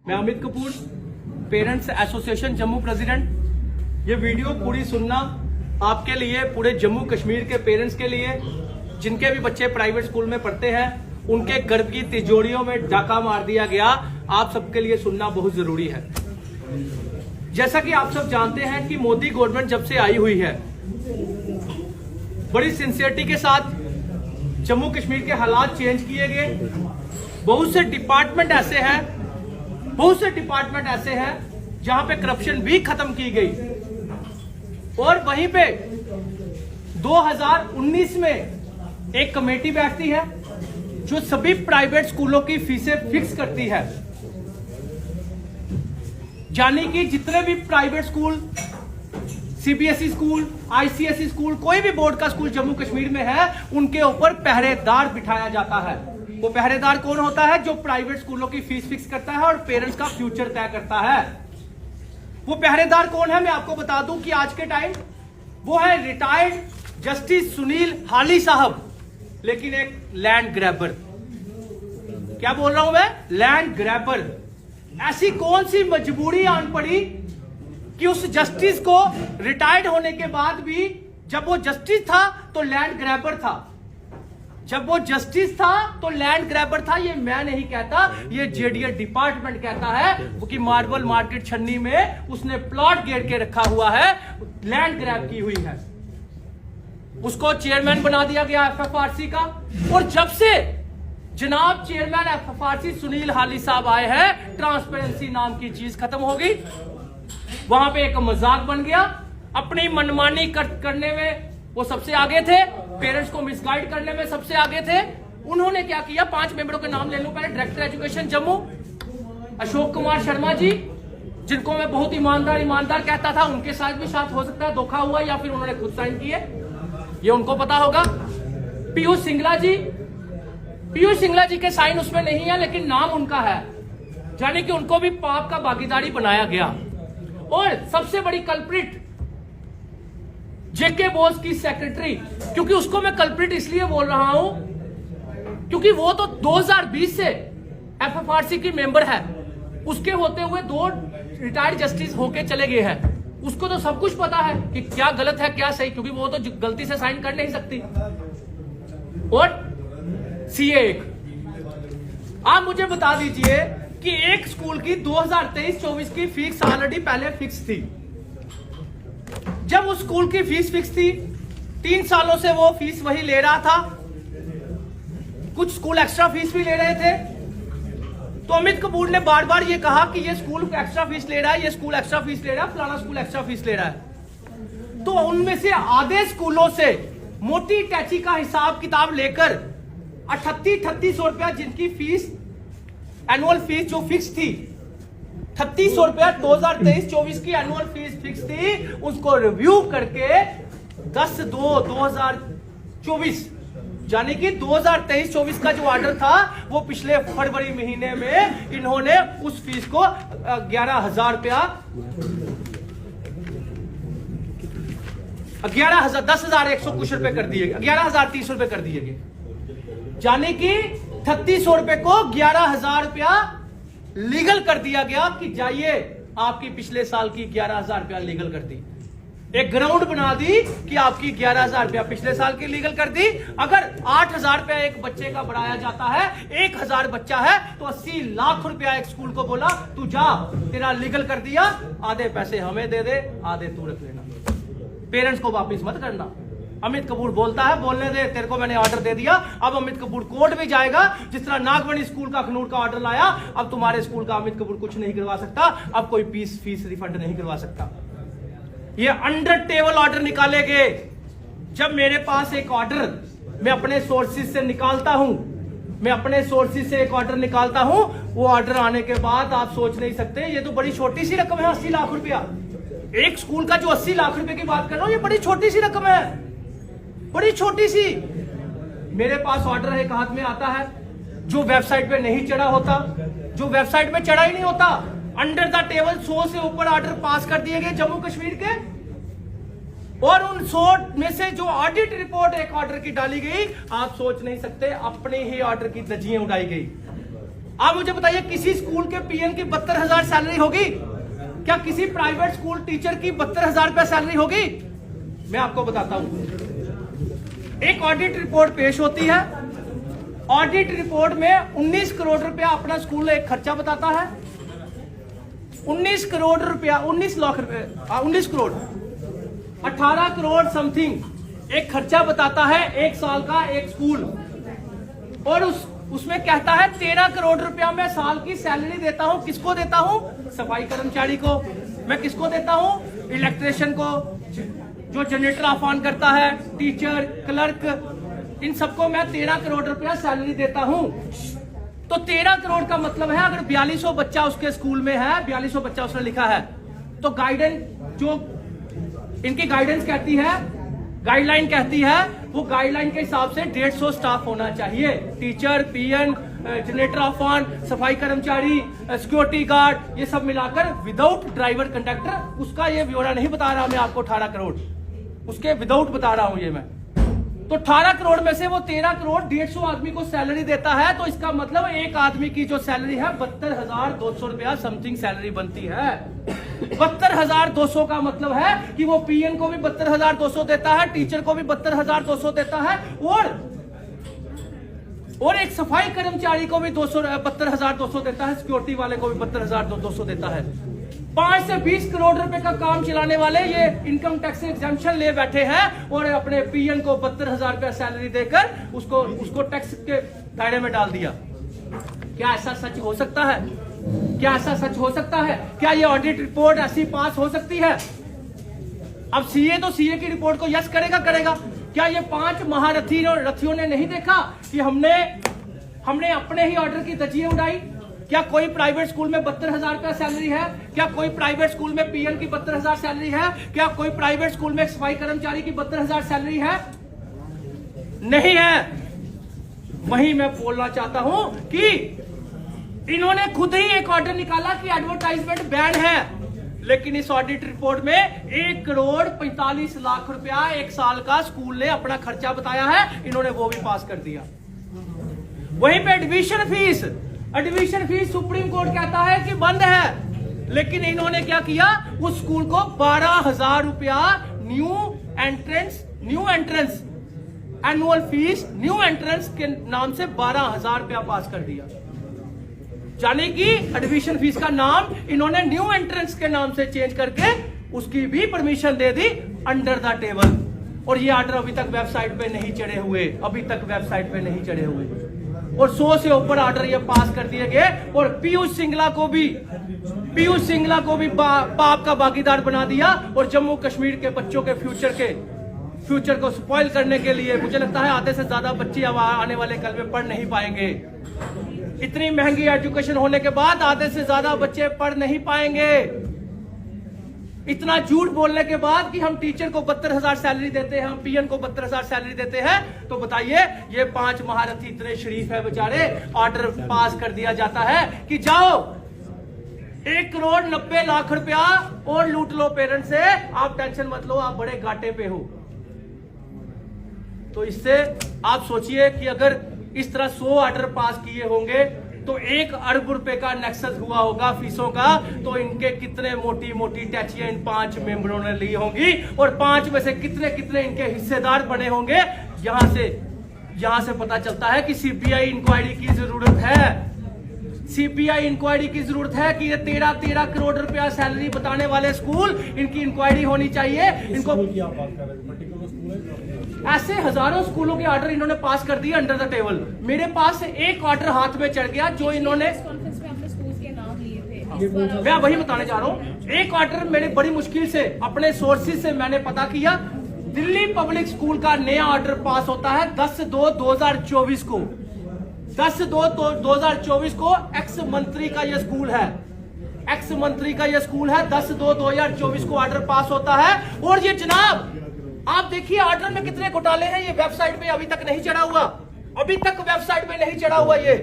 मैं Amit Kapoor, parents association Jammu president. ये video पूरी सुनना आपके लिए, पूरे जम्मू कश्मीर के पेरेंट्स के लिए, जिनके भी बच्चे प्राइवेट स्कूल में पढ़ते हैं, उनके गर्भ की तिजोरियों में डाका मार दिया गया। आप सबके लिए सुनना बहुत जरूरी है। जैसा कि आप सब जानते हैं कि मोदी गवर्नमेंट जब से आई हुई है, बड़ी सिंसियरिटी के साथ जम्मू कश्मीर के हालात चेंज किए गए। बहुत से डिपार्टमेंट ऐसे हैं जहां पे करप्शन भी खत्म की गई। और वहीं पे 2019 में एक कमेटी बैठती है जो सभी प्राइवेट स्कूलों की फीसें फिक्स करती है। यानी कि जितने भी private school, CBSE school, ICSE school, कोई भी बोर्ड का स्कूल जम्मू कश्मीर में है, उनके ऊपर पहरेदार बिठाया जाता है। वो पहरेदार कौन होता है? जो प्राइवेट स्कूलों की फीस फिक्स करता है और पेरेंट्स का फ्यूचर तय करता है। वो पहरेदार कौन है? मैं आपको बता दूं कि आज के टाइम वो है रिटायर्ड जस्टिस सुनील हाली साहब, लेकिन एक लैंड ग्रैबर। क्या बोल रहा हूं मैं? Land grabber. ऐसी कौन सी मजबूरी आन पड़ी कि उस जस्टिस को रिटायर्ड होने के बाद भी, जब वो जस्टिस था तो लैंड ग्रैबर था। ये मैं नहीं कहता, ये जेडीए डिपार्टमेंट कहता है वो कि मार्बल मार्केट छन्नी में उसने प्लॉट घेर के रखा हुआ है, लैंड ग्रैब की हुई है। उसको चेयरमैन बना दिया गया एफएफआरसी का। और जब से जनाब चेयरमैन एफएफआरसी सुनील हाली साहब आए हैं, ट्रांसपेरेंसी नाम की चीज खत्म हो गई। वहां पे एक मजाक बन गया। अपनी मनमानी करने में वो सबसे आगे थे, पेरेंट्स को मिसगाइड करने में सबसे आगे थे। उन्होंने क्या किया? 5 मेंबरों के नाम ले लूं पहले। डायरेक्टर एजुकेशन जम्मू अशोक कुमार शर्मा जी, जिनको मैं बहुत ईमानदार कहता था, उनके साथ भी साथ हो सकता है धोखा हुआ या फिर उन्होंने खुद साइन किए, ये उनको पता होगा। पीयूष सिंगला जी के साइन उसमें नहीं है, लेकिन नाम उनका है, यानी कि उनको भी पाप का भागीदारी बनाया गया। और सबसे बड़ी कल्प्रिट जेके बोस की सेक्रेटरी, क्योंकि उसको मैं कल्प्रिट इसलिए बोल रहा हूं क्योंकि वो तो 2020 से एफएफआरसी की मेंबर है। उसके होते हुए 2 रिटायर्ड जस्टिस होके चले गए हैं। उसको तो सब कुछ पता है कि क्या गलत है क्या सही, क्योंकि वो तो गलती से साइन कर नहीं सकती। और सीए एक, आप मुझे बता दीजिए कि एक स्कूल की 2023-24 की फीस ऑलरेडी पहले फिक्स थी। जब उस स्कूल की फीस फिक्स थी, 3 सालों से वो फीस वही ले रहा था। कुछ स्कूल एक्स्ट्रा फीस भी ले रहे थे। तो अमित कपूर ने बार बार ये कहा कि ये स्कूल एक्स्ट्रा फीस ले रहा है, ये स्कूल एक्स्ट्रा फीस ले रहा है, फलाना स्कूल एक्स्ट्रा फीस ले रहा है। तो उनमें से आधे स्कूलों से मोटी टैची का हिसाब किताब लेकर 3800 रुपया, जिनकी फीस एनुअल फीस जो फिक्स थी 3600 रुपया 2023-24 की एनुअल फीस फिक्स थी, उसको रिव्यू करके 10/2/2024, यानी कि 2023-24 का जो ऑर्डर था, वो पिछले फरवरी महीने में इन्होंने उस फीस को 11,000 रुपया 10,100 कुछ रुपए कर दिए, 11,030 रुपए कर दिए गए। यानी कि 3600 रुपए को 11,000 रुपया लीगल कर दिया गया कि जाइए, आपकी पिछले साल की 11,000 रुपया लीगल कर दी। एक ग्राउंड बना दी कि आपकी 11,000 रुपया पिछले साल की लीगल कर दी। अगर 8,000 रुपया एक बच्चे का बढ़ाया जाता है, 1,000 बच्चा है तो 80 लाख रुपया एक स्कूल को बोला तू जा, तेरा लीगल कर दिया, आधे पैसे हमें दे दे, आधे तू रख लेना, पेरेंट्स को वापिस मत करना। अमित कपूर बोलता है, बोलने दे, तेरे को मैंने ऑर्डर दे दिया। अब अमित कपूर कोर्ट भी जाएगा, जिस तरह नागमणि स्कूल का अखनूर का ऑर्डर लाया। अब तुम्हारे स्कूल का अमित कपूर कुछ नहीं करवा सकता, अब कोई फीस रिफंड नहीं करवा सकता। ये अंडर टेबल ऑर्डर निकाले गए। जब मेरे पास एक ऑर्डर मैं अपने सोर्सेज से निकालता हूं, वो ऑर्डर आने के बाद आप सोच नहीं सकते, ये तो बड़ी छोटी सी रकम है, 80 लाख रुपया। एक स्कूल का जो 80 लाख रुपए की बात कर रहा हूं, ये बड़ी छोटी सी रकम है, बड़ी छोटी सी। मेरे पास ऑर्डर एक हाथ में आता है जो वेबसाइट पे नहीं चढ़ा होता, जो वेबसाइट पे चढ़ा ही नहीं होता। अंडर द टेबल 100 से ऊपर ऑर्डर पास कर दिए गए जम्मू कश्मीर के, और उन 100 में से जो ऑडिट रिपोर्ट एक ऑर्डर की डाली गई, आप सोच नहीं सकते, अपने ही ऑर्डर की धज्जियां उड़ाई गई। आप मुझे बताइए, किसी स्कूल के पीएन की 72,000 सैलरी होगी क्या? किसी प्राइवेट स्कूल टीचर की 72,000 रुपया सैलरी होगी? मैं आपको बताता हूं। एक ऑडिट रिपोर्ट पेश होती है, ऑडिट रिपोर्ट में 19 करोड़ रुपया अपना स्कूल एक खर्चा बताता है। 19 करोड़ रुपया, 19 लाख रुपया, 19 करोड़ 18 करोड़ समथिंग एक खर्चा बताता है एक साल का एक स्कूल, और उसमें कहता है 13 करोड़ रुपया मैं साल की सैलरी देता हूं। किसको देता हूं? सफाई कर्मचारी को। मैं किसको देता हूं? इलेक्ट्रिशियन को, जो जनरेटर ऑफ ऑन करता है, टीचर, क्लर्क, इन सबको मैं 13 करोड़ रुपया सैलरी देता हूं। तो 13 करोड़ का मतलब है अगर 4200 बच्चा उसके स्कूल में है, 4200 बच्चा उसने लिखा है, तो गाइडेंस जो इनकी गाइडेंस कहती है, गाइडलाइन कहती है, वो गाइडलाइन के हिसाब से 150 स्टाफ होना चाहिए। Teacher, PN, generator off on, सफाई कर्मचारी, सिक्योरिटी गार्ड, ये सब मिलाकर विदाउट ड्राइवर कंडक्टर, उसका ये ब्यौरा नहीं बता रहा मैं आपको 18 करोड़, उसके विदाउट बता रहा हूं ये मैं। तो 18 करोड़ में से वो 13 करोड़ 150 आदमी को सैलरी देता है, तो इसका मतलब एक आदमी की जो सैलरी है 72,200 रुपया समथिंग सैलरी बनती है। 72,200 का मतलब है कि वो पीएन को भी 72,200 देता है, टीचर को भी 72,200 देता है, और एक सफाई कर्मचारी को भी 72,200 देता है, सिक्योरिटी वाले को भी 72,200 देता है। 5 से 20 करोड़ रुपए का काम चलाने वाले ये इनकम टैक्स एग्जम्पशन ले बैठे हैं और अपने पीएन को 72,000 रुपया सैलरी देकर उसको टैक्स के दायरे में डाल दिया। क्या ऐसा सच हो सकता है? क्या ऐसा सच हो सकता है? क्या ये ऑडिट रिपोर्ट ऐसी पास हो सकती है? अब सीए तो सीए की रिपोर्ट को यस करेगा। क्या ये 5 महारथियों ने नहीं देखा कि हमने अपने ही ऑर्डर की धज्जियां उड़ाई? क्या कोई प्राइवेट स्कूल में 72,000 रुपया सैलरी है? क्या कोई प्राइवेट स्कूल में पीएन की 72,000 सैलरी है? क्या कोई प्राइवेट स्कूल में सफाई कर्मचारी की 72,000 सैलरी है? नहीं है। वही मैं बोलना चाहता हूं कि इन्होंने खुद ही एक ऑर्डर निकाला कि एडवर्टाइजमेंट बैन है, लेकिन इस ऑडिट रिपोर्ट में 1 करोड़ 45 लाख रुपया एक साल का स्कूल ने अपना खर्चा बताया है, इन्होंने वो भी पास कर दिया। वहीं पे एडमिशन फीस सुप्रीम कोर्ट कहता है कि बंद है, लेकिन इन्होंने क्या किया, उस स्कूल को 12,000 रुपया new entrance annual fees new entrance के नाम से 12,000 रुपया पास कर दिया। यानी कि एडमिशन फीस का नाम इन्होंने न्यू एंट्रेंस के नाम से चेंज करके उसकी भी permission they the under the table. और ये ऑर्डर अभी तक वेबसाइट पे नहीं चढ़े हुए, और 100 से ऊपर ऑर्डर ये पास कर दिए गए। और पीयूष सिंगला को भी पाप का भागीदार बना दिया, और जम्मू कश्मीर के बच्चों के फ्यूचर को स्पॉइल करने के लिए मुझे लगता है आधे से ज्यादा बच्चे अब आने वाले कल में पढ़ नहीं पाएंगे। इतनी महंगी एजुकेशन होने के बाद आधे से ज्यादा बच्चे पढ़ नहीं पाएंगे। इतना झूठ बोलने के बाद कि हम टीचर को 72,000 सैलरी देते हैं, हम पीएन को 72,000 सैलरी देते हैं, तो बताइए ये 5 महारथी इतने शरीफ है बेचारे, ऑर्डर पास कर दिया जाता है कि जाओ 1 करोड़ 90 लाख रुपया और लूट लो पेरेंट्स से, आप टेंशन मत लो, आप बड़े घाटे पे हो। तो इससे आप सोचिए कि अगर इस तरह 100 ऑर्डर पास किए होंगे तो 1 अरब रुपए का नेक्सस हुआ होगा फीसों का, तो इनके कितने मोटी टैचियां इन 5 मेंबरों ने ली होंगी, और 5 में से कितने इनके हिस्सेदार बने होंगे। यहां से पता चलता है कि सीबीआई इंक्वायरी की जरूरत है। सीबीआई इंक्वायरी की जरूरत है कि ये 13 करोड़ रुपया सैलरी बताने वाले स्कूल, इनकी इंक्वायरी होनी चाहिए। इनको ऐसे हजारों स्कूलों के ऑर्डर इन्होंने पास कर दिए अंडर द टेबल। मेरे पास एक ऑर्डर हाथ में चढ़ गया जो इन्होंने, मैं वही बताने जा रहा हूं। एक ऑर्डर मेरे बड़ी मुश्किल से अपने सोर्सेज से मैंने पता किया, दिल्ली पब्लिक स्कूल का नया ऑर्डर पास होता है 10/2/2024 को। 10/2/2024 को एक्स मंत्री का यह स्कूल है, 10/2/2024 को ऑर्डर पास होता है। और ये जनाब आप देखिए ऑर्डर में कितने घोटाले हैं, ये वेबसाइट पे अभी तक नहीं चढ़ा हुआ, ये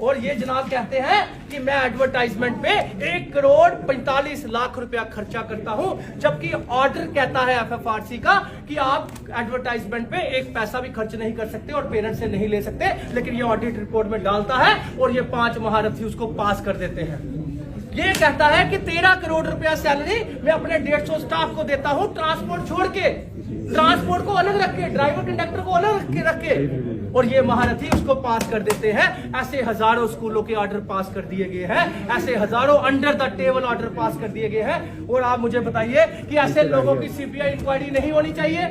और ये जनाब कहते हैं कि मैं एडवर्टाइजमेंट पे 1,45,00,000 रुपया खर्चा करता हूं, जबकि ऑर्डर कहता है एफएफआरसी का कि आप एडवर्टाइजमेंट पे एक पैसा भी खर्च नहीं कर सकते और पेरेंट्स से नहीं ले सकते, लेकिन ये ऑडिट रिपोर्ट में डालता है और ये 5 महारथी उसको पास कर देते हैं। ये कहता है कि 13 करोड़ रुपया सैलरी मैं अपने 150 स्टाफ को देता हूं, ट्रांसपोर्ट छोड़ के, ट्रांसपोर्ट को अलग रख के, ड्राइवर कंडक्टर को अलग रख के, और ये महारथी उसको पास कर देते हैं। ऐसे हजारों स्कूलों के ऑर्डर पास कर दिए गए हैं, ऐसे हजारों under the table order pass कर दिए गए हैं। और आप मुझे बताइए कि ऐसे लोगों की सीबीआई इंक्वायरी नहीं होनी चाहिए?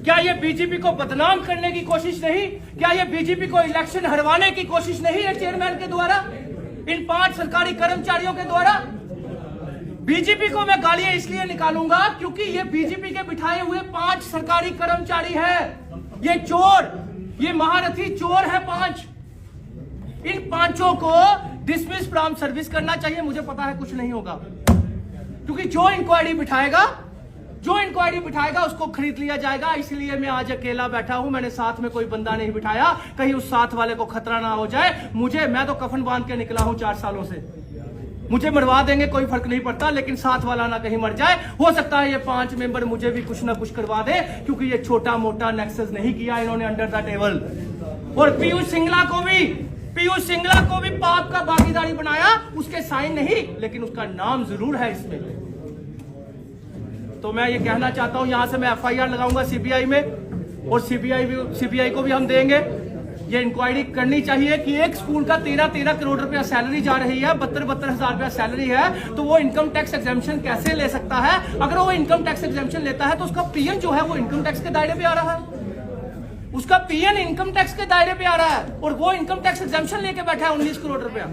क्या ये बीजेपी को बदनाम करने की कोशिश नहीं? क्या ये बीजेपी को इलेक्शन हरवाने की कोशिश नहीं है चेयरमैन के द्वारा, इन 5 सरकारी कर्मचारियों के द्वारा? बीजेपी को मैं गालियां इसलिए निकालूंगा क्योंकि ये बीजेपी के बिठाए हुए 5 सरकारी कर्मचारी हैं। ये चोर, ये महारथी चोर है 5। इन 5 को डिसमिस फ्रॉम सर्विस करना चाहिए। मुझे पता है कुछ नहीं होगा, क्योंकि जो इंक्वायरी बिठाएगा उसको खरीद लिया जाएगा। इसलिए मैं आज अकेला बैठा हूं, मैंने साथ में कोई बंदा नहीं बिठाया, कहीं उस साथ वाले को खतरा ना हो जाए। मैं तो कफन बांध के निकला हूं 4 सालों से, मुझे मरवा देंगे कोई फर्क नहीं पड़ता, लेकिन साथ वाला ना कहीं मर जाए। हो सकता है ये 5 मेंबर मुझे भी कुछ ना कुछ करवा दे, क्योंकि ये छोटा मोटा नेक्सस नहीं किया इन्होंने अंडर द टेबल। और पीयूष सिंगला को भी पाप का भागीदारी बनाया, उसके साइन नहीं, लेकिन उसका नाम जरूर है इसमें। तो मैं ये कहना चाहता हूं, यहां से मैं एफआईआर लगाऊंगा सीबीआई में, और सीबीआई को भी हम देंगे। ये इंक्वायरी करनी चाहिए कि एक स्कूल का 13 करोड़ रुपया सैलरी जा रही है, 72 हजार रुपया सैलरी है, तो वो इनकम टैक्स एग्जेम्पशन कैसे ले सकता है? अगर वो इनकम टैक्स एग्जेम्पशन लेता है तो उसका पीएन जो है वो इनकम टैक्स के दायरे पे आ रहा है, उसका पीएन इनकम टैक्स के दायरे पे आ रहा है, और वो इनकम टैक्स एग्जेम्पशन लेके बैठा है 19 करोड़ रुपया।